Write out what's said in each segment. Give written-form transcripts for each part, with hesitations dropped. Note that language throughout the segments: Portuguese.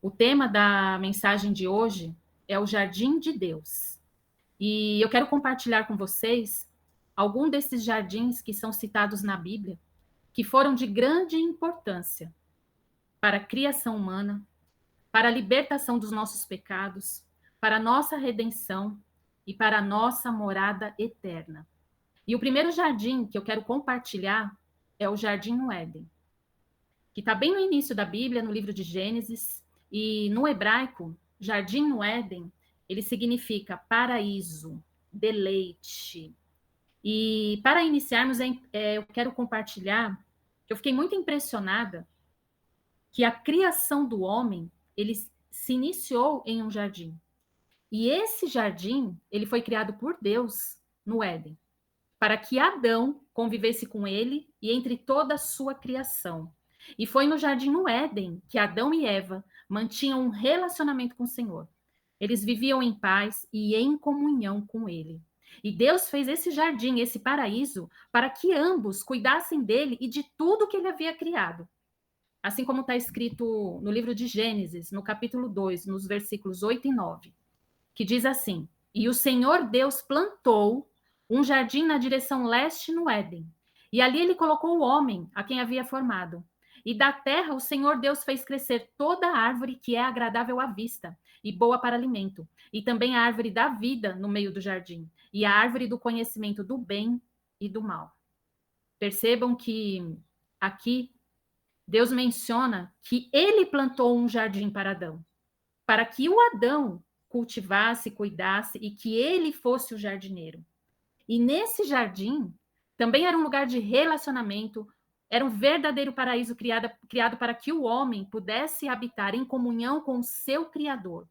O tema da mensagem de hoje é o Jardim de Deus. E eu quero compartilhar com vocês algum desses jardins que são citados na Bíblia, que foram de grande importância para a criação humana, para a libertação dos nossos pecados, para a nossa redenção e para a nossa morada eterna. E o primeiro jardim que eu quero compartilhar é o Jardim no Éden, que está bem no início da Bíblia, no livro de Gênesis, e no hebraico, Jardim no Éden, ele significa paraíso, deleite. E para iniciarmos, eu quero compartilhar que eu fiquei muito impressionada que a criação do homem, ele se iniciou em um jardim. E esse jardim, ele foi criado por Deus no Éden, para que Adão convivesse com ele e entre toda a sua criação. E foi no jardim no Éden que Adão e Eva mantinham um relacionamento com o Senhor. Eles viviam em paz e em comunhão com ele. E Deus fez esse jardim, esse paraíso, para que ambos cuidassem dele e de tudo que ele havia criado. Assim como está escrito no livro de Gênesis, no capítulo 2, nos versículos 8 e 9, que diz assim: E o Senhor Deus plantou um jardim na direção leste no Éden, e ali ele colocou o homem, a quem havia formado. E da terra o Senhor Deus fez crescer toda a árvore que é agradável à vista e boa para alimento, e também a árvore da vida no meio do jardim, e a árvore do conhecimento do bem e do mal. Percebam que aqui Deus menciona que ele plantou um jardim para Adão, para que o Adão cultivasse, cuidasse e que ele fosse o jardineiro. E nesse jardim também era um lugar de relacionamento, era um verdadeiro paraíso criado para que o homem pudesse habitar em comunhão com o seu Criador.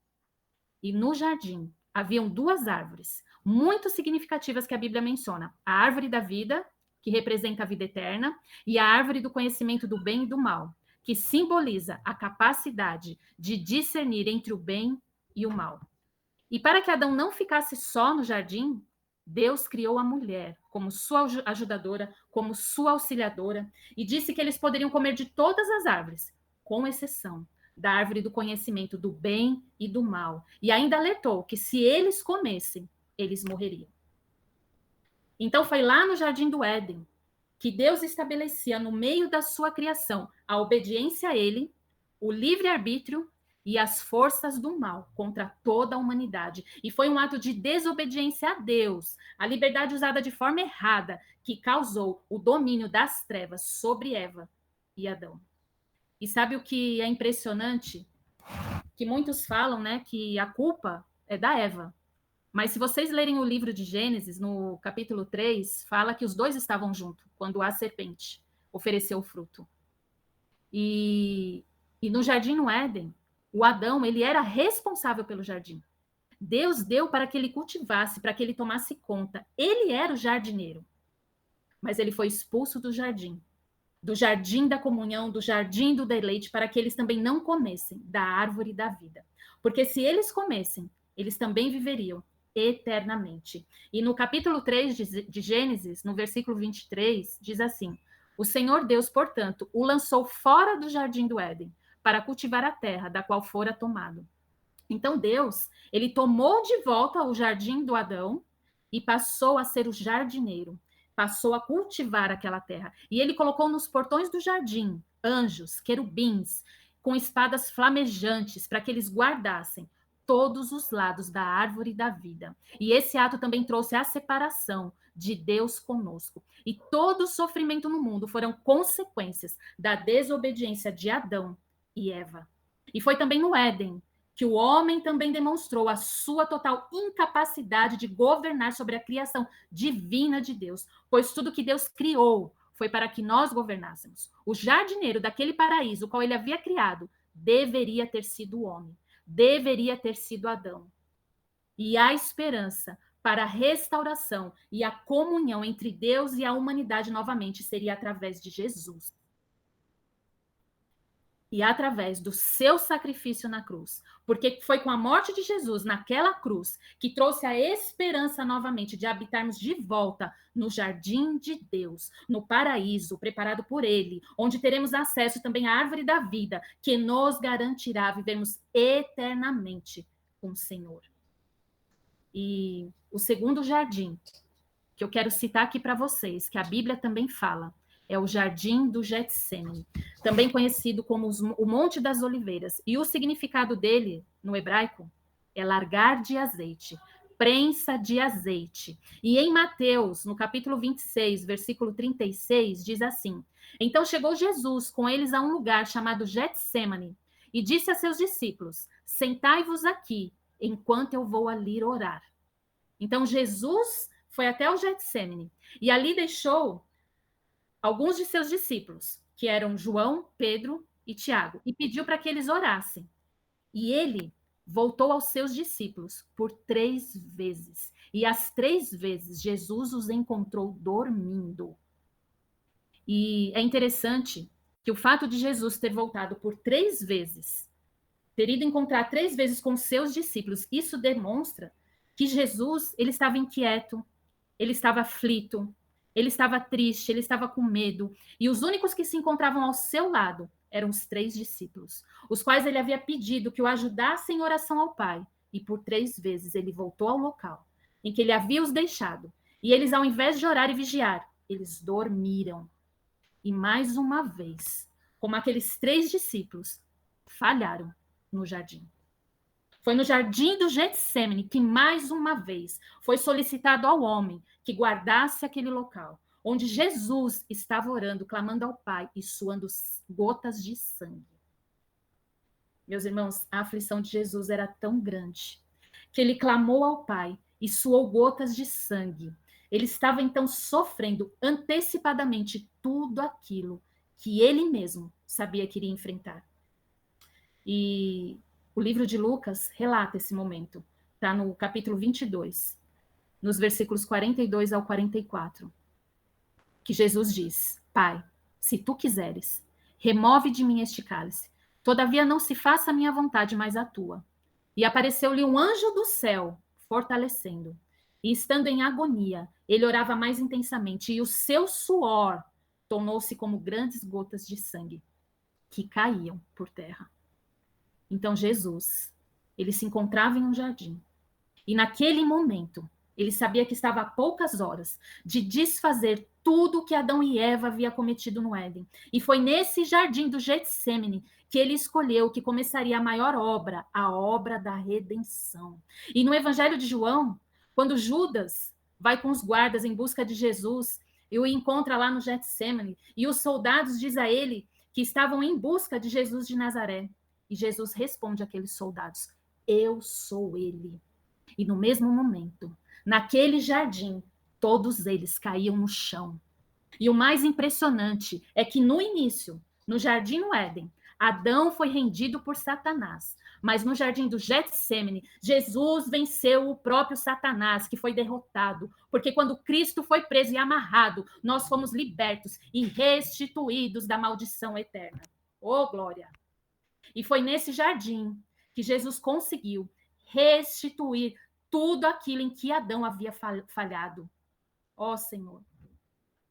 E no jardim haviam duas árvores muito significativas que a Bíblia menciona: a árvore da vida, que representa a vida eterna, e a árvore do conhecimento do bem e do mal, que simboliza a capacidade de discernir entre o bem e o mal. E para que Adão não ficasse só no jardim, Deus criou a mulher como sua ajudadora, como sua auxiliadora, e disse que eles poderiam comer de todas as árvores, com exceção da árvore do conhecimento do bem e do mal. E ainda alertou que se eles comessem, eles morreriam. Então foi lá no jardim do Éden que Deus estabelecia no meio da sua criação a obediência a ele, o livre-arbítrio e as forças do mal contra toda a humanidade. E foi um ato de desobediência a Deus, a liberdade usada de forma errada, que causou o domínio das trevas sobre Eva e Adão. E sabe o que é impressionante? Que muitos falam, né, que a culpa é da Eva. Mas se vocês lerem o livro de Gênesis, no capítulo 3, fala que os dois estavam juntos quando a serpente ofereceu o fruto. E no jardim no Éden, o Adão, ele era responsável pelo jardim. Deus deu para que ele cultivasse, para que ele tomasse conta. Ele era o jardineiro. Mas ele foi expulso do jardim da comunhão, do jardim do deleite, para que eles também não comessem da árvore da vida. Porque se eles comessem, eles também viveriam eternamente. E no capítulo 3 de Gênesis, no versículo 23, diz assim: O Senhor Deus, portanto, o lançou fora do jardim do Éden, para cultivar a terra da qual fora tomado. Então Deus, ele tomou de volta o jardim do Adão e passou a ser o jardineiro, passou a cultivar aquela terra. E ele colocou nos portões do jardim anjos, querubins, com espadas flamejantes, para que eles guardassem todos os lados da árvore da vida. E esse ato também trouxe a separação de Deus conosco. E todo o sofrimento no mundo foram consequências da desobediência de Adão e Eva. E foi também no Éden que o homem também demonstrou a sua total incapacidade de governar sobre a criação divina de Deus, pois tudo que Deus criou foi para que nós governássemos. O jardineiro daquele paraíso, o qual ele havia criado, deveria ter sido o homem, deveria ter sido Adão. E a esperança para a restauração e a comunhão entre Deus e a humanidade novamente seria através de Jesus. E através do seu sacrifício na cruz, porque foi com a morte de Jesus naquela cruz que trouxe a esperança novamente de habitarmos de volta no jardim de Deus, no paraíso preparado por Ele, onde teremos acesso também à árvore da vida, que nos garantirá vivermos eternamente com o Senhor. E o segundo jardim que eu quero citar aqui para vocês, que a Bíblia também fala, é o Jardim do Getsêmani, também conhecido como o Monte das Oliveiras. E o significado dele, no hebraico, é largar de azeite, prensa de azeite. E em Mateus, no capítulo 26, versículo 36, diz assim: Então chegou Jesus com eles a um lugar chamado Getsêmani e disse a seus discípulos: Sentai-vos aqui, enquanto eu vou ali orar. Então Jesus foi até o Getsêmani e ali deixou alguns de seus discípulos, que eram João, Pedro e Tiago, e pediu para que eles orassem. E ele voltou aos seus discípulos por 3 vezes. E as 3 vezes Jesus os encontrou dormindo. E é interessante que o fato de Jesus ter voltado por 3 vezes, ter ido encontrar 3 vezes com seus discípulos, isso demonstra que Jesus, ele estava inquieto, ele estava aflito, ele estava triste, ele estava com medo. E os únicos que se encontravam ao seu lado eram os 3 discípulos, os quais ele havia pedido que o ajudassem em oração ao Pai. E por 3 vezes ele voltou ao local em que ele havia os deixado. E eles, ao invés de orar e vigiar, eles dormiram. E mais uma vez, como aqueles 3 discípulos, falharam no jardim. Foi no jardim do Getsêmani que, mais uma vez, foi solicitado ao homem que guardasse aquele local, onde Jesus estava orando, clamando ao Pai e suando gotas de sangue. Meus irmãos, a aflição de Jesus era tão grande que ele clamou ao Pai e suou gotas de sangue. Ele estava então sofrendo antecipadamente tudo aquilo que ele mesmo sabia que iria enfrentar. E o livro de Lucas relata esse momento. Está no capítulo 22, nos versículos 42 ao 44, que Jesus diz: Pai, se tu quiseres, remove de mim este cálice. Todavia não se faça a minha vontade, mas a tua. E apareceu-lhe um anjo do céu, fortalecendo. E estando em agonia, ele orava mais intensamente, e o seu suor tornou-se como grandes gotas de sangue que caíam por terra. Então Jesus, ele se encontrava em um jardim. E naquele momento, ele sabia que estava a poucas horas de desfazer tudo que Adão e Eva haviam cometido no Éden. E foi nesse jardim do Getsêmani que ele escolheu que começaria a maior obra, a obra da redenção. E no Evangelho de João, quando Judas vai com os guardas em busca de Jesus e o encontra lá no Getsêmani, e os soldados dizem a ele que estavam em busca de Jesus de Nazaré. E Jesus responde àqueles soldados: eu sou ele. E no mesmo momento, naquele jardim, todos eles caíam no chão. E o mais impressionante é que no início, no jardim no Éden, Adão foi rendido por Satanás. Mas no jardim do Getsêmani, Jesus venceu o próprio Satanás, que foi derrotado. Porque quando Cristo foi preso e amarrado, nós fomos libertos e restituídos da maldição eterna. Oh, glória! E foi nesse jardim que Jesus conseguiu restituir tudo aquilo em que Adão havia falhado. Ó Senhor,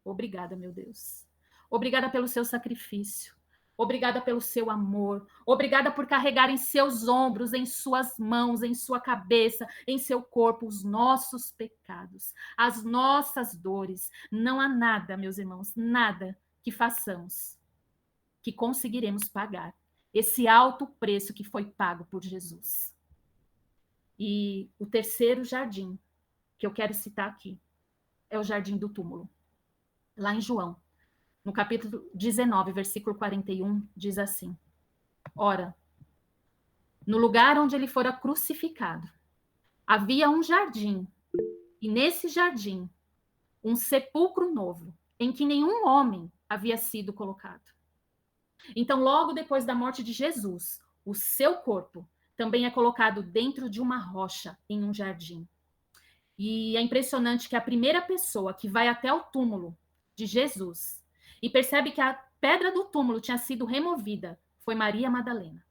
obrigada, meu Deus. Obrigada pelo seu sacrifício. Obrigada pelo seu amor. Obrigada por carregar em seus ombros, em suas mãos, em sua cabeça, em seu corpo, os nossos pecados, as nossas dores. Não há nada, meus irmãos, nada que façamos que conseguiremos pagar esse alto preço que foi pago por Jesus. E o terceiro jardim que eu quero citar aqui é o jardim do túmulo. Lá em João, no capítulo 19, versículo 41, diz assim: Ora, no lugar onde ele fora crucificado, havia um jardim, e nesse jardim, um sepulcro novo, em que nenhum homem havia sido colocado. Então, logo depois da morte de Jesus, o seu corpo também é colocado dentro de uma rocha em um jardim. E é impressionante que a primeira pessoa que vai até o túmulo de Jesus e percebe que a pedra do túmulo tinha sido removida foi Maria Madalena.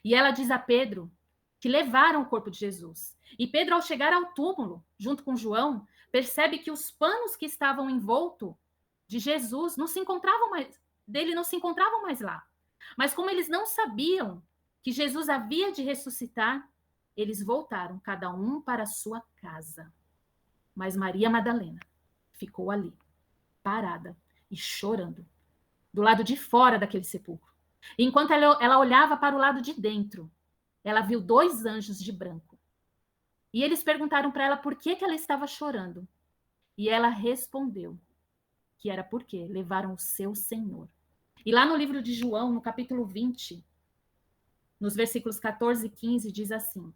E ela diz a Pedro que levaram o corpo de Jesus. E Pedro, ao chegar ao túmulo, junto com João, percebe que os panos que estavam envolto de Jesus não se encontravam mais lá. Mas como eles não sabiam que Jesus havia de ressuscitar, eles voltaram, cada um para a sua casa. Mas Maria Madalena ficou ali, parada e chorando, do lado de fora daquele sepulcro. E enquanto ela olhava para o lado de dentro, ela viu 2 anjos de branco. E eles perguntaram para ela por que ela estava chorando. E ela respondeu que era porque levaram o seu Senhor. E lá no livro de João, no capítulo 20, nos versículos 14 e 15, diz assim: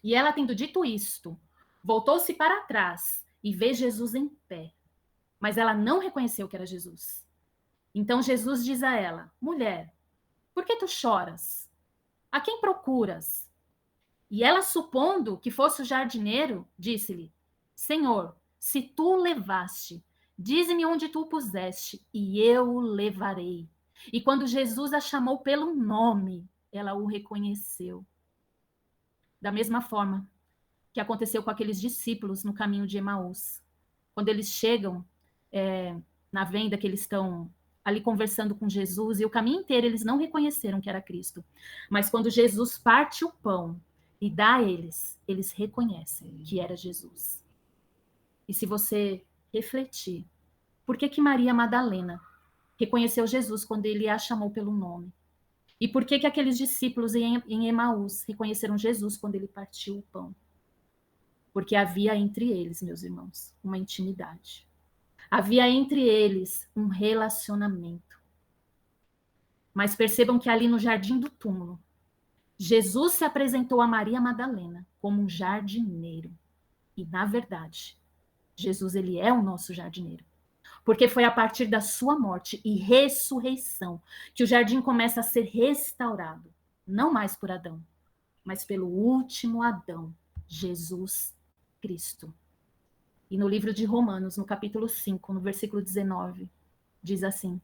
E ela, tendo dito isto, voltou-se para trás e vê Jesus em pé. Mas ela não reconheceu que era Jesus. Então Jesus diz a ela: Mulher, por que tu choras? A quem procuras? E ela, supondo que fosse o jardineiro, disse-lhe: Senhor, se tu o levaste, dize-me onde tu o puseste, e eu o levarei. E quando Jesus a chamou pelo nome, ela o reconheceu. Da mesma forma que aconteceu com aqueles discípulos no caminho de Emaús. Quando eles chegam na venda, que eles estão ali conversando com Jesus, e o caminho inteiro eles não reconheceram que era Cristo. Mas quando Jesus parte o pão e dá a eles, eles reconhecem que era Jesus. E se você refletir, por que Maria Madalena reconheceu Jesus quando ele a chamou pelo nome? E por que aqueles discípulos em Emaús reconheceram Jesus quando ele partiu o pão? Porque havia entre eles, meus irmãos, uma intimidade. Havia entre eles um relacionamento. Mas percebam que ali no jardim do túmulo, Jesus se apresentou a Maria Madalena como um jardineiro. E, na verdade, Jesus, ele é o nosso jardineiro. Porque foi a partir da sua morte e ressurreição que o jardim começa a ser restaurado. Não mais por Adão, mas pelo último Adão, Jesus Cristo. E no livro de Romanos, no capítulo 5, no versículo 19, diz assim: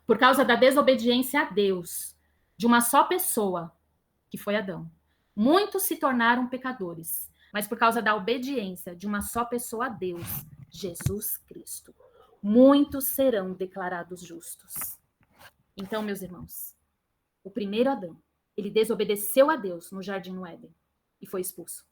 Por causa da desobediência a Deus, de uma só pessoa, que foi Adão, muitos se tornaram pecadores, mas por causa da obediência de uma só pessoa a Deus, Jesus Cristo, muitos serão declarados justos. Então, meus irmãos, o primeiro Adão, ele desobedeceu a Deus no jardim no Éden e foi expulso.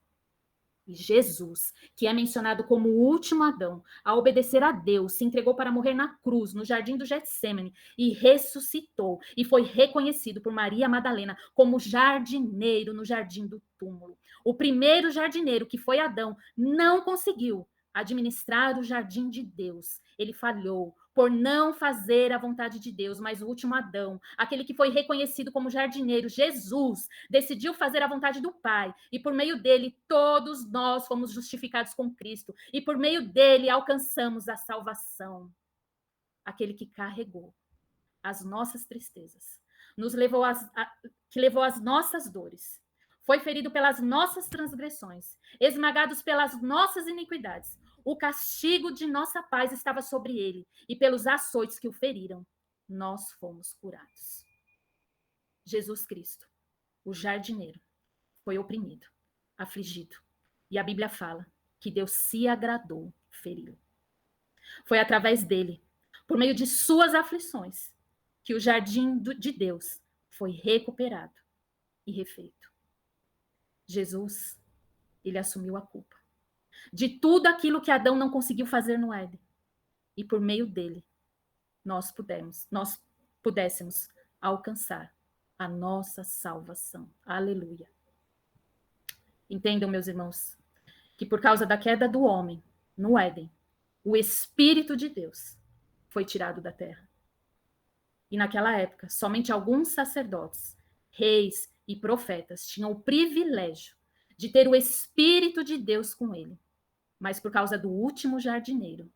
E Jesus, que é mencionado como o último Adão, a obedecer a Deus, se entregou para morrer na cruz, no jardim do Getsêmani, e ressuscitou, e foi reconhecido por Maria Madalena como jardineiro no jardim do túmulo. O primeiro jardineiro, que foi Adão, não conseguiu administrar o jardim de Deus. Ele falhou por não fazer a vontade de Deus, mas o último Adão, aquele que foi reconhecido como jardineiro, Jesus, decidiu fazer a vontade do Pai, e por meio dele todos nós fomos justificados com Cristo, e por meio dele alcançamos a salvação. Aquele que carregou as nossas tristezas, que levou as nossas dores, foi ferido pelas nossas transgressões, esmagados pelas nossas iniquidades. O castigo de nossa paz estava sobre ele, e pelos açoites que o feriram, nós fomos curados. Jesus Cristo, o jardineiro, foi oprimido, afligido, e a Bíblia fala que Deus se agradou feri-lo. Foi através dele, por meio de suas aflições, que o jardim de Deus foi recuperado e refeito. Jesus, ele assumiu a culpa de tudo aquilo que Adão não conseguiu fazer no Éden. E por meio dele, nós pudéssemos alcançar a nossa salvação. Aleluia. Entendam, meus irmãos, que por causa da queda do homem no Éden, o Espírito de Deus foi tirado da terra. E naquela época, somente alguns sacerdotes, reis e profetas tinham o privilégio de ter o Espírito de Deus com ele. Mas por causa do último jardineiro,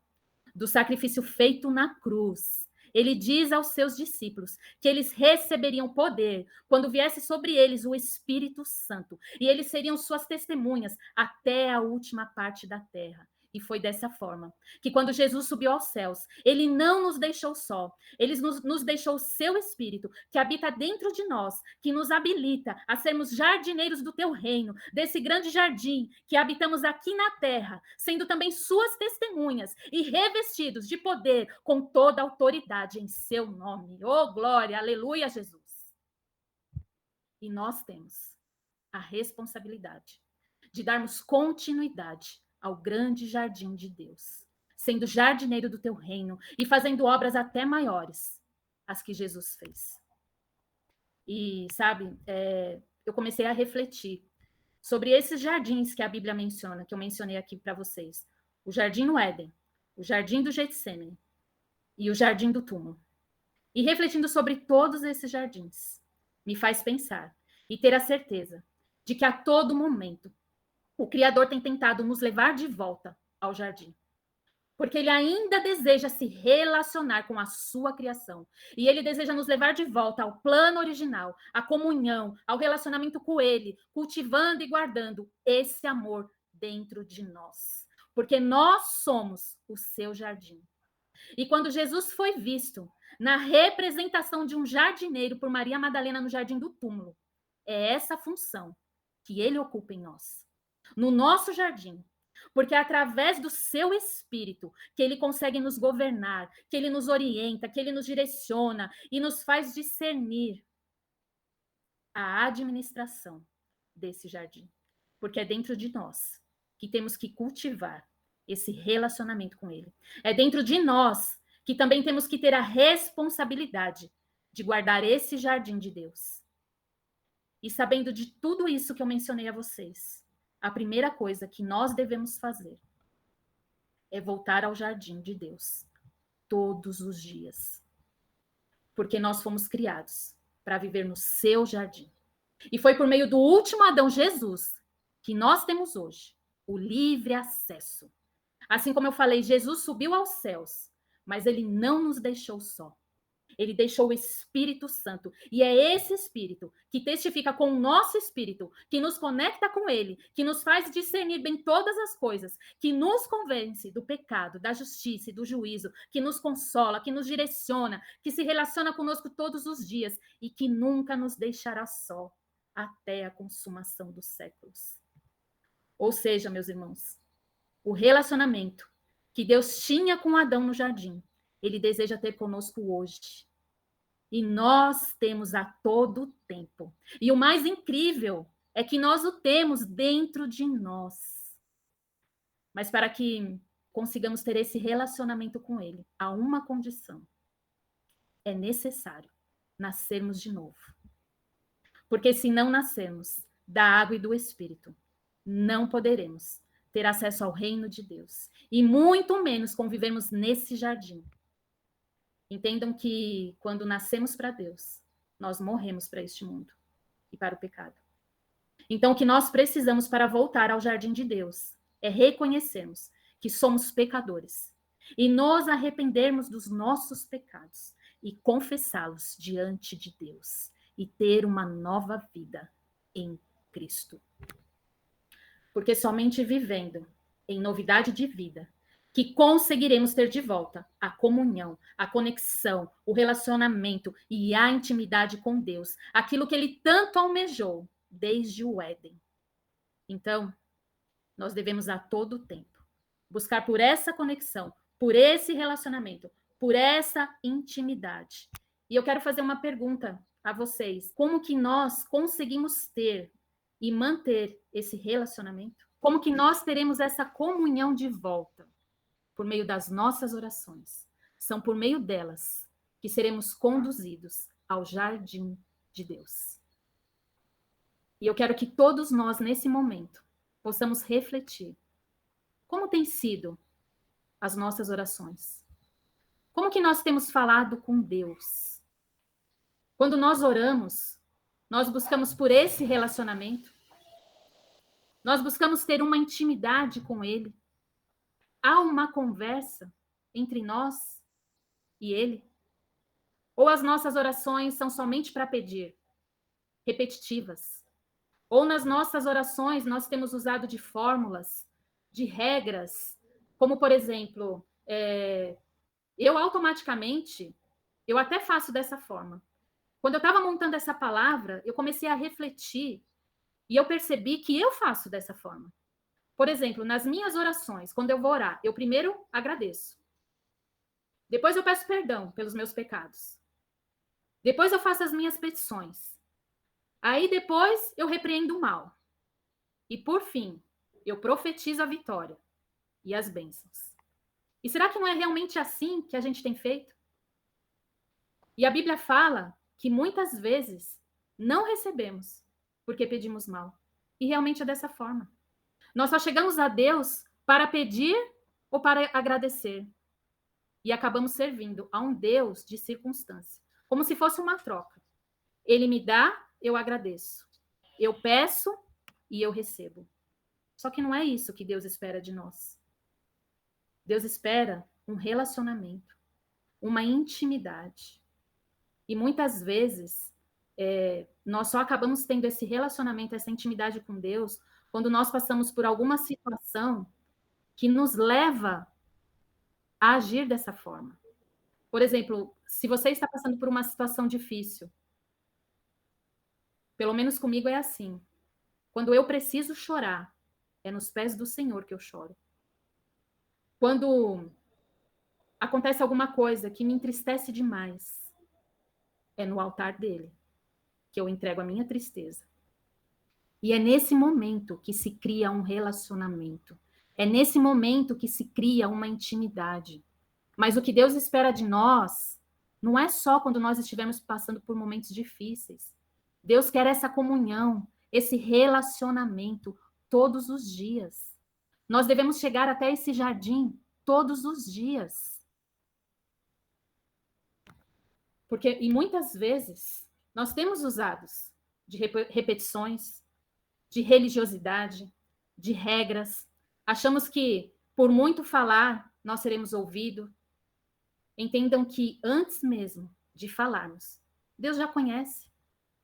do sacrifício feito na cruz, ele diz aos seus discípulos que eles receberiam poder quando viesse sobre eles o Espírito Santo, e eles seriam suas testemunhas até a última parte da terra. E foi dessa forma que quando Jesus subiu aos céus, ele não nos deixou só. Ele nos deixou o seu Espírito, que habita dentro de nós, que nos habilita a sermos jardineiros do teu reino, desse grande jardim que habitamos aqui na terra, sendo também suas testemunhas e revestidos de poder com toda a autoridade em seu nome. Oh, glória, aleluia, Jesus. E nós temos a responsabilidade de darmos continuidade ao grande jardim de Deus, sendo jardineiro do teu reino e fazendo obras até maiores, as que Jesus fez. E, sabe, eu comecei a refletir sobre esses jardins que a Bíblia menciona, que eu mencionei aqui para vocês. O jardim no Éden, o jardim do Getsêmani e o jardim do túmulo. E refletindo sobre todos esses jardins, me faz pensar e ter a certeza de que a todo momento o Criador tem tentado nos levar de volta ao jardim. Porque ele ainda deseja se relacionar com a sua criação. E ele deseja nos levar de volta ao plano original, à comunhão, ao relacionamento com ele, cultivando e guardando esse amor dentro de nós. Porque nós somos o seu jardim. E quando Jesus foi visto na representação de um jardineiro por Maria Madalena no jardim do túmulo, é essa função que ele ocupa em nós. No nosso jardim, porque é através do seu Espírito que ele consegue nos governar, que ele nos orienta, que ele nos direciona e nos faz discernir a administração desse jardim. Porque é dentro de nós que temos que cultivar esse relacionamento com ele. É dentro de nós que também temos que ter a responsabilidade de guardar esse jardim de Deus. E sabendo de tudo isso que eu mencionei a vocês, a primeira coisa que nós devemos fazer é voltar ao jardim de Deus todos os dias. Porque nós fomos criados para viver no seu jardim. E foi por meio do último Adão, Jesus, que nós temos hoje o livre acesso. Assim como eu falei, Jesus subiu aos céus, mas ele não nos deixou só. Ele deixou o Espírito Santo. E é esse Espírito que testifica com o nosso Espírito, que nos conecta com ele, que nos faz discernir bem todas as coisas, que nos convence do pecado, da justiça e do juízo, que nos consola, que nos direciona, que se relaciona conosco todos os dias e que nunca nos deixará só até a consumação dos séculos. Ou seja, meus irmãos, o relacionamento que Deus tinha com Adão no jardim, ele deseja ter conosco hoje. E nós temos a todo tempo. E o mais incrível é que nós o temos dentro de nós. Mas para que consigamos ter esse relacionamento com ele, há uma condição. É necessário nascermos de novo. Porque se não nascermos da água e do Espírito, não poderemos ter acesso ao reino de Deus. E muito menos convivermos nesse jardim. Entendam que quando nascemos para Deus, nós morremos para este mundo e para o pecado. Então, o que nós precisamos para voltar ao jardim de Deus é reconhecermos que somos pecadores e nos arrependermos dos nossos pecados e confessá-los diante de Deus e ter uma nova vida em Cristo. Porque somente vivendo em novidade de vida que conseguiremos ter de volta a comunhão, a conexão, o relacionamento e a intimidade com Deus, aquilo que ele tanto almejou desde o Éden. Então, nós devemos a todo tempo buscar por essa conexão, por esse relacionamento, por essa intimidade. E eu quero fazer uma pergunta a vocês: como que nós conseguimos ter e manter esse relacionamento? Como que nós teremos essa comunhão de volta? Por meio das nossas orações. São por meio delas que seremos conduzidos ao jardim de Deus. E eu quero que todos nós, nesse momento, possamos refletir. Como têm sido as nossas orações? Como que nós temos falado com Deus? Quando nós oramos, nós buscamos por esse relacionamento. Nós buscamos ter uma intimidade com Ele. Há uma conversa entre nós e Ele? Ou as nossas orações são somente para pedir, repetitivas? Ou nas nossas orações nós temos usado de fórmulas, de regras, Como, por exemplo, eu automaticamente, eu até faço dessa forma. Quando eu estava montando essa palavra, eu comecei a refletir e eu percebi que eu faço dessa forma. Por exemplo, nas minhas orações, quando eu vou orar, eu primeiro agradeço. Depois eu peço perdão pelos meus pecados. Depois eu faço as minhas petições. Aí depois eu repreendo o mal. E por fim, eu profetizo a vitória e as bênçãos. E será que não é realmente assim que a gente tem feito? E a Bíblia fala que muitas vezes não recebemos porque pedimos mal. E realmente é dessa forma. Nós só chegamos a Deus para pedir ou para agradecer. E acabamos servindo a um Deus de circunstância, como se fosse uma troca. Ele me dá, eu agradeço. Eu peço e eu recebo. Só que não é isso que Deus espera de nós. Deus espera um relacionamento, uma intimidade. E muitas vezes nós só acabamos tendo esse relacionamento, essa intimidade com Deus, quando nós passamos por alguma situação que nos leva a agir dessa forma. Por exemplo, se você está passando por uma situação difícil, pelo menos comigo é assim. Quando eu preciso chorar, é nos pés do Senhor que eu choro. Quando acontece alguma coisa que me entristece demais, é no altar dele que eu entrego a minha tristeza. E é nesse momento que se cria um relacionamento. É nesse momento que se cria uma intimidade. Mas o que Deus espera de nós não é só quando nós estivermos passando por momentos difíceis. Deus quer essa comunhão, esse relacionamento todos os dias. Nós devemos chegar até esse jardim todos os dias. Porque, e muitas vezes, nós temos usados de repetições, de religiosidade, de regras. Achamos que, por muito falar, nós seremos ouvidos. Entendam que, antes mesmo de falarmos, Deus já conhece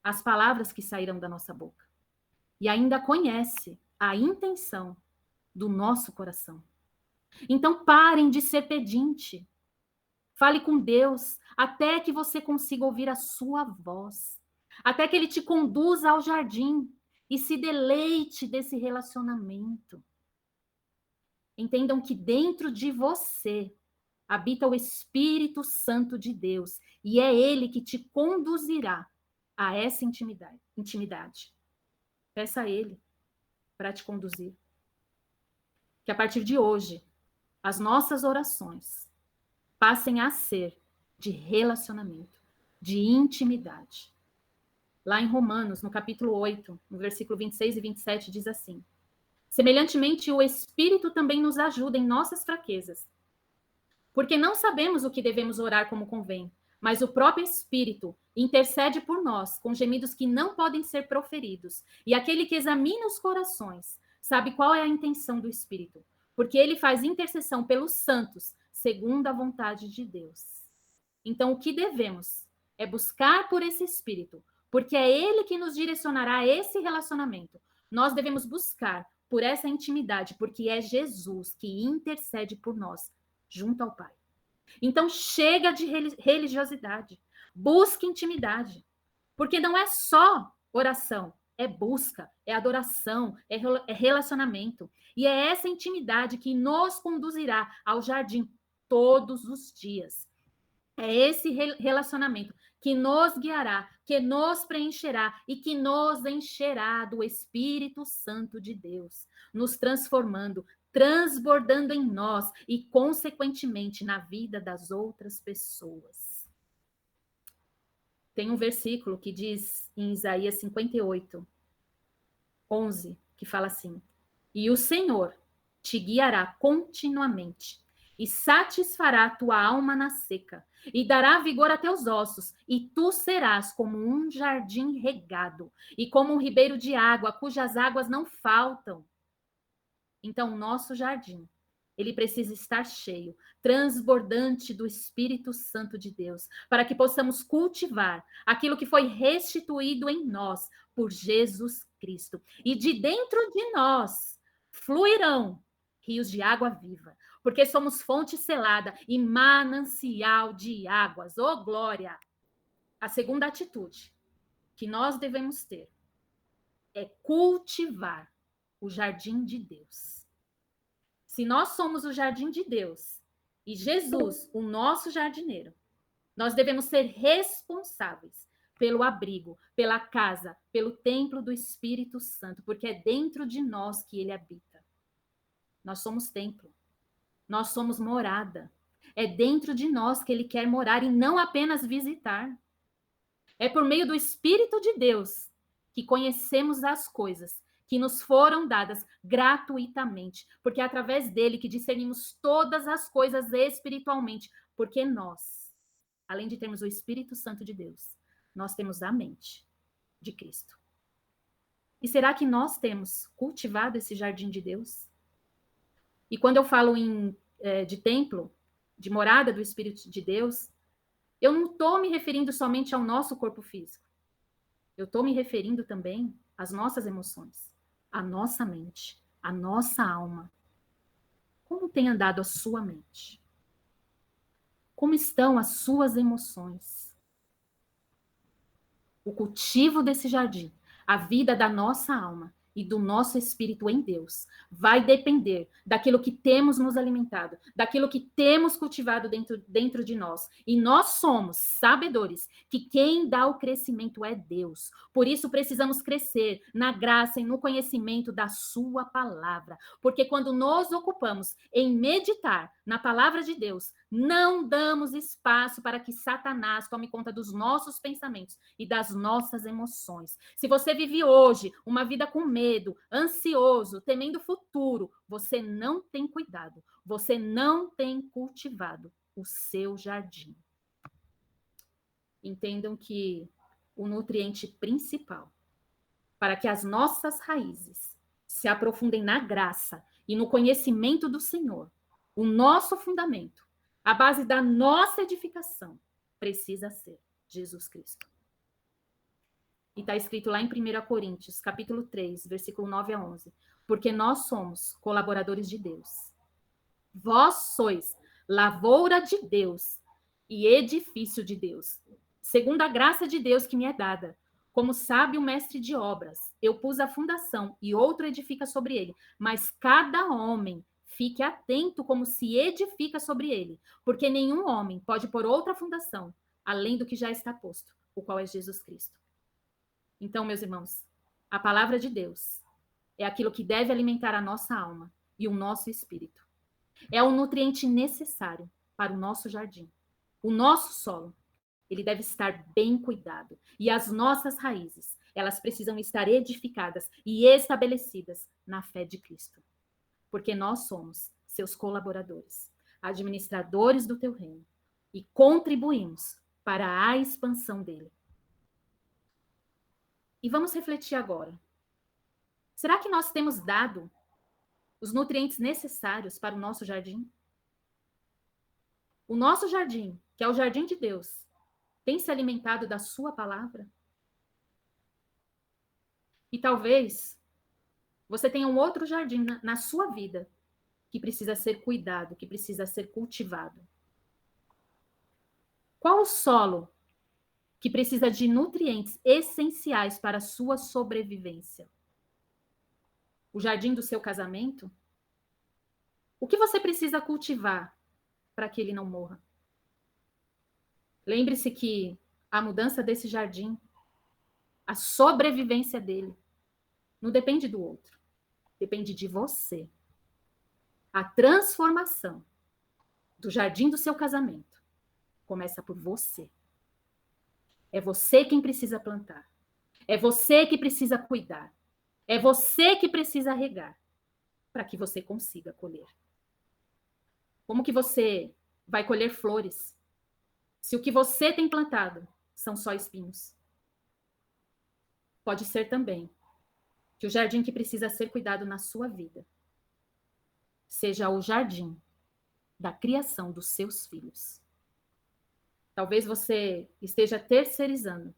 as palavras que sairão da nossa boca. E ainda conhece a intenção do nosso coração. Então, parem de ser pedinte. Fale com Deus até que você consiga ouvir a sua voz. Até que Ele te conduza ao jardim e se deleite desse relacionamento. Entendam que dentro de você habita o Espírito Santo de Deus e é Ele que te conduzirá a essa intimidade. Peça a Ele para te conduzir. Que a partir de hoje, as nossas orações passem a ser de relacionamento, de intimidade. Lá em Romanos, no capítulo 8, no versículo 26 e 27, diz assim: semelhantemente, o Espírito também nos ajuda em nossas fraquezas, porque não sabemos o que devemos orar como convém, mas o próprio Espírito intercede por nós com gemidos que não podem ser proferidos. E aquele que examina os corações sabe qual é a intenção do Espírito, porque ele faz intercessão pelos santos, segundo a vontade de Deus. Então, o que devemos é buscar por esse Espírito, porque é ele que nos direcionará a esse relacionamento. Nós devemos buscar por essa intimidade, porque é Jesus que intercede por nós junto ao Pai. Então, chega de religiosidade. Busque intimidade. Porque não é só oração, é busca, é adoração, é relacionamento. E é essa intimidade que nos conduzirá ao jardim todos os dias. É esse relacionamento que nos guiará, que nos preencherá e que nos encherá do Espírito Santo de Deus, nos transformando, transbordando em nós e, consequentemente, na vida das outras pessoas. Tem um versículo que diz em Isaías 58, 11, que fala assim: e o Senhor te guiará continuamente e satisfará a tua alma na seca, e dará vigor a teus ossos, e tu serás como um jardim regado, e como um ribeiro de água, cujas águas não faltam. Então, o nosso jardim, ele precisa estar cheio, transbordante do Espírito Santo de Deus, para que possamos cultivar aquilo que foi restituído em nós por Jesus Cristo. E de dentro de nós fluirão rios de água viva, porque somos fonte selada e manancial de águas. Oh, glória! A segunda atitude que nós devemos ter é cultivar o jardim de Deus. Se nós somos o jardim de Deus e Jesus, o nosso jardineiro, nós devemos ser responsáveis pelo abrigo, pela casa, pelo templo do Espírito Santo, porque é dentro de nós que ele habita. Nós somos templo, nós somos morada. É dentro de nós que ele quer morar e não apenas visitar. É por meio do Espírito de Deus que conhecemos as coisas que nos foram dadas gratuitamente, porque é através dele que discernimos todas as coisas espiritualmente, porque nós, além de termos o Espírito Santo de Deus, nós temos a mente de Cristo. E será que nós temos cultivado esse jardim de Deus? E quando eu falo de templo, de morada do Espírito de Deus, eu não estou me referindo somente ao nosso corpo físico. Eu estou me referindo também às nossas emoções, à nossa mente, à nossa alma. Como tem andado a sua mente? Como estão as suas emoções? O cultivo desse jardim, a vida da nossa alma e do nosso espírito em Deus, vai depender daquilo que temos nos alimentado, daquilo que temos cultivado dentro de nós. E nós somos sabedores que quem dá o crescimento é Deus. Por isso precisamos crescer na graça e no conhecimento da sua palavra. Porque quando nos ocupamos em meditar na palavra de Deus, não damos espaço para que Satanás tome conta dos nossos pensamentos e das nossas emoções. Se você vive hoje uma vida com medo, ansioso, temendo o futuro, você não tem cuidado, você não tem cultivado o seu jardim. Entendam que o nutriente principal para que as nossas raízes se aprofundem na graça e no conhecimento do Senhor, o nosso fundamento, a base da nossa edificação, precisa ser Jesus Cristo. E está escrito lá em 1 Coríntios, capítulo 3, versículo 9 a 11. Porque nós somos colaboradores de Deus. Vós sois lavoura de Deus e edifício de Deus, segundo a graça de Deus que me é dada. Como sabe o mestre de obras, eu pus a fundação e outro edifica sobre ele. Mas cada homem fique atento como se edifica sobre ele, porque nenhum homem pode pôr outra fundação, além do que já está posto, o qual é Jesus Cristo. Então, meus irmãos, a palavra de Deus é aquilo que deve alimentar a nossa alma e o nosso espírito. É o nutriente necessário para o nosso jardim. O nosso solo, ele deve estar bem cuidado. E as nossas raízes, elas precisam estar edificadas e estabelecidas na fé de Cristo. Porque nós somos seus colaboradores, administradores do teu reino, e contribuímos para a expansão dele. E vamos refletir agora. Será que nós temos dado os nutrientes necessários para o nosso jardim? O nosso jardim, que é o jardim de Deus, tem se alimentado da sua palavra? E talvez você tenha um outro jardim na sua vida que precisa ser cuidado, que precisa ser cultivado. Qual o solo que precisa de nutrientes essenciais para a sua sobrevivência? O jardim do seu casamento? O que você precisa cultivar para que ele não morra? Lembre-se que a mudança desse jardim, a sobrevivência dele, não depende do outro, depende de você. A transformação do jardim do seu casamento começa por você. É você quem precisa plantar. É você que precisa cuidar. É você que precisa regar para que você consiga colher. Como que você vai colher flores se o que você tem plantado são só espinhos? Pode ser também que o jardim que precisa ser cuidado na sua vida seja o jardim da criação dos seus filhos. Talvez você esteja terceirizando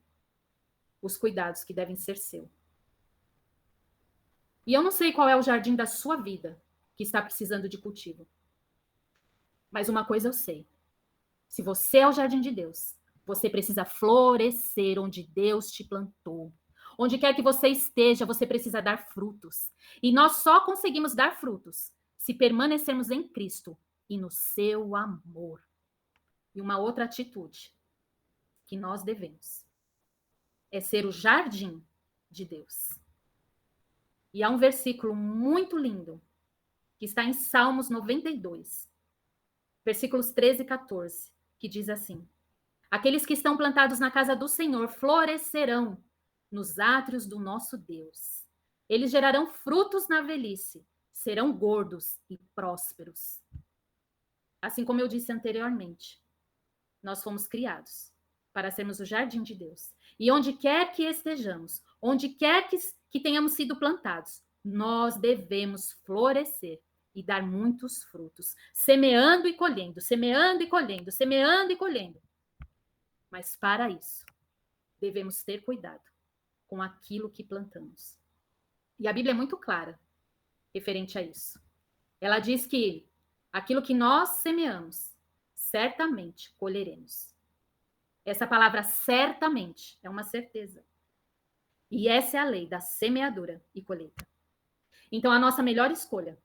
os cuidados que devem ser seu. E eu não sei qual é o jardim da sua vida que está precisando de cultivo. Mas uma coisa eu sei. Se você é o jardim de Deus, você precisa florescer onde Deus te plantou. Onde quer que você esteja, você precisa dar frutos. E nós só conseguimos dar frutos se permanecermos em Cristo e no seu amor. E uma outra atitude que nós devemos é ser o jardim de Deus. E há um versículo muito lindo que está em Salmos 92, versículos 13 e 14, que diz assim: aqueles que estão plantados na casa do Senhor florescerão nos átrios do nosso Deus. Eles gerarão frutos na velhice, serão gordos e prósperos. Assim como eu disse anteriormente, nós fomos criados para sermos o jardim de Deus. E onde quer que estejamos, onde quer que tenhamos sido plantados, nós devemos florescer e dar muitos frutos, semeando e colhendo, semeando e colhendo, semeando e colhendo. Mas para isso, devemos ter cuidado com aquilo que plantamos. E a Bíblia é muito clara referente a isso. Ela diz que aquilo que nós semeamos, certamente colheremos. Essa palavra certamente é uma certeza. E essa é a lei da semeadura e colheita. Então, a nossa melhor escolha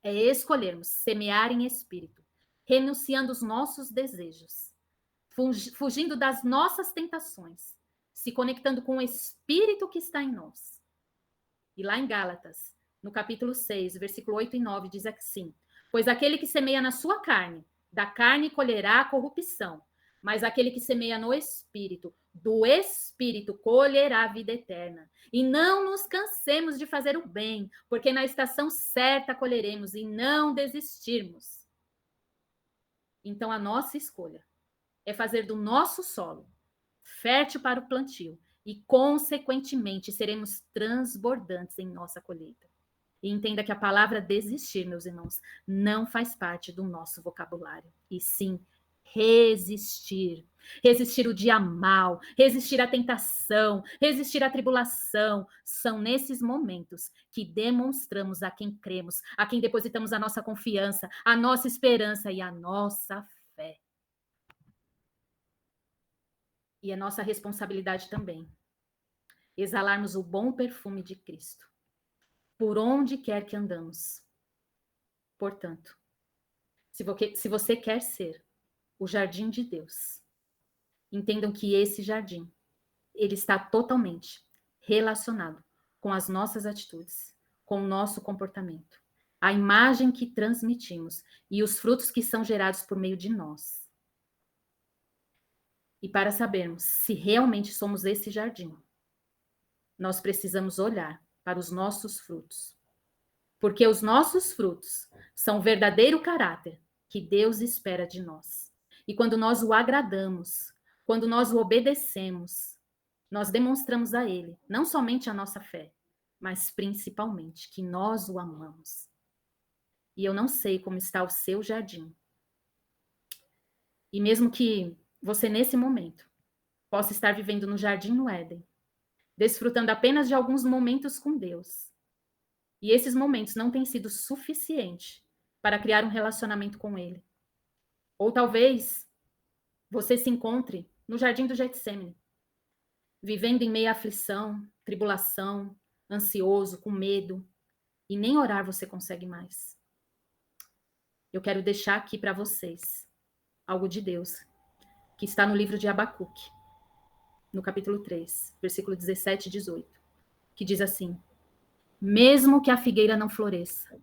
é escolhermos semear em espírito, renunciando os nossos desejos, fugindo das nossas tentações, se conectando com o Espírito que está em nós. E lá em Gálatas, no capítulo 6, versículo 8 e 9, diz assim: pois aquele que semeia na sua carne, da carne colherá a corrupção, mas aquele que semeia no Espírito, do Espírito colherá a vida eterna. E não nos cansemos de fazer o bem, porque na estação certa colheremos e não desistirmos. Então a nossa escolha é fazer do nosso solo fértil para o plantio e, consequentemente, seremos transbordantes em nossa colheita. E entenda que a palavra desistir, meus irmãos, não faz parte do nosso vocabulário, e sim resistir. Resistir o dia mal, resistir à tentação, resistir à tribulação. São nesses momentos que demonstramos a quem cremos, a quem depositamos a nossa confiança, a nossa esperança e a nossa fé. E é nossa responsabilidade também exalarmos o bom perfume de Cristo, por onde quer que andamos. Portanto, se você quer ser o jardim de Deus, entendam que esse jardim, ele está totalmente relacionado com as nossas atitudes, com o nosso comportamento, a imagem que transmitimos e os frutos que são gerados por meio de nós. E para sabermos se realmente somos esse jardim, nós precisamos olhar para os nossos frutos. Porque os nossos frutos são o verdadeiro caráter que Deus espera de nós. E quando nós o agradamos, quando nós o obedecemos, nós demonstramos a Ele não somente a nossa fé, mas principalmente que nós o amamos. E eu não sei como está o seu jardim. E mesmo que você, nesse momento, possa estar vivendo no jardim no Éden, desfrutando apenas de alguns momentos com Deus, e esses momentos não têm sido suficiente para criar um relacionamento com Ele. Ou talvez você se encontre no jardim do Getsêmani, vivendo em meio à aflição, tribulação, ansioso, com medo, e nem orar você consegue mais. Eu quero deixar aqui para vocês algo de Deus, que está no livro de Abacuque, no capítulo 3, versículo 17 e 18, que diz assim: mesmo que a figueira não floresça,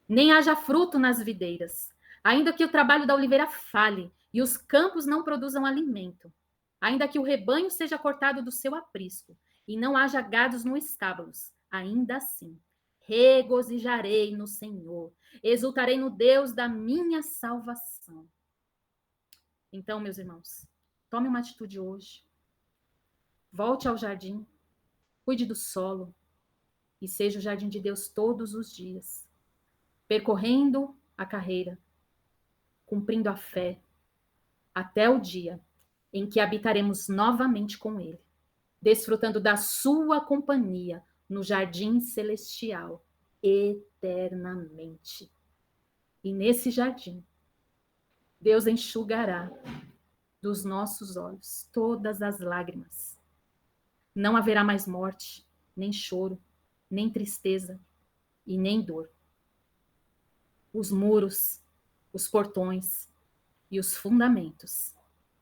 nem haja fruto nas videiras, ainda que o trabalho da oliveira falhe e os campos não produzam alimento, ainda que o rebanho seja cortado do seu aprisco e não haja gados nos estábulos, ainda assim regozijarei no Senhor, exultarei no Deus da minha salvação. Então, meus irmãos, tome uma atitude hoje. Volte ao jardim, cuide do solo e seja o jardim de Deus todos os dias, percorrendo a carreira, cumprindo a fé, até o dia em que habitaremos novamente com Ele, desfrutando da sua companhia no jardim celestial eternamente. E nesse jardim, Deus enxugará dos nossos olhos todas as lágrimas. Não haverá mais morte, nem choro, nem tristeza e nem dor. Os muros, os portões e os fundamentos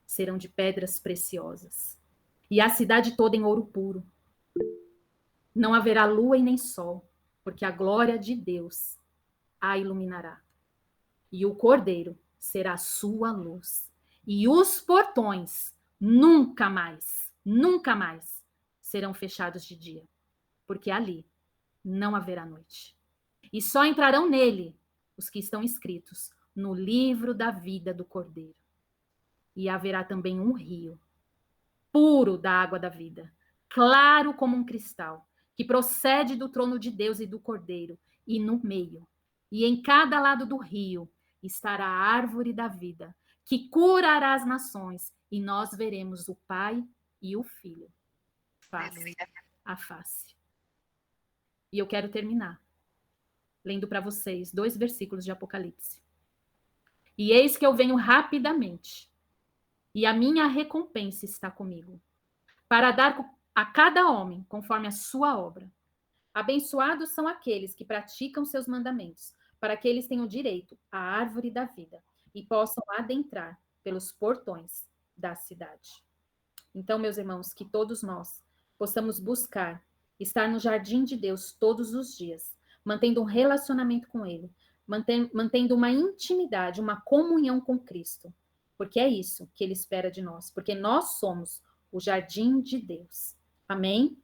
serão de pedras preciosas, e a cidade toda em ouro puro. Não haverá lua e nem sol, porque a glória de Deus a iluminará. E o Cordeiro será a sua luz. E os portões nunca mais, nunca mais serão fechados de dia, porque ali não haverá noite. E só entrarão nele os que estão escritos no livro da vida do Cordeiro. E haverá também um rio puro da água da vida, claro como um cristal, que procede do trono de Deus e do Cordeiro, e no meio, e em cada lado do rio, estará a árvore da vida, que curará as nações, e nós veremos o Pai e o Filho, face a face. E eu quero terminar lendo para vocês 2 versículos de Apocalipse. E eis que eu venho rapidamente, e a minha recompensa está comigo, para dar a cada homem conforme a sua obra. Abençoados são aqueles que praticam seus mandamentos, para que eles tenham direito à árvore da vida e possam adentrar pelos portões da cidade. Então, meus irmãos, que todos nós possamos buscar estar no jardim de Deus todos os dias, mantendo um relacionamento com Ele, mantendo uma intimidade, uma comunhão com Cristo, porque é isso que Ele espera de nós, porque nós somos o jardim de Deus. Amém?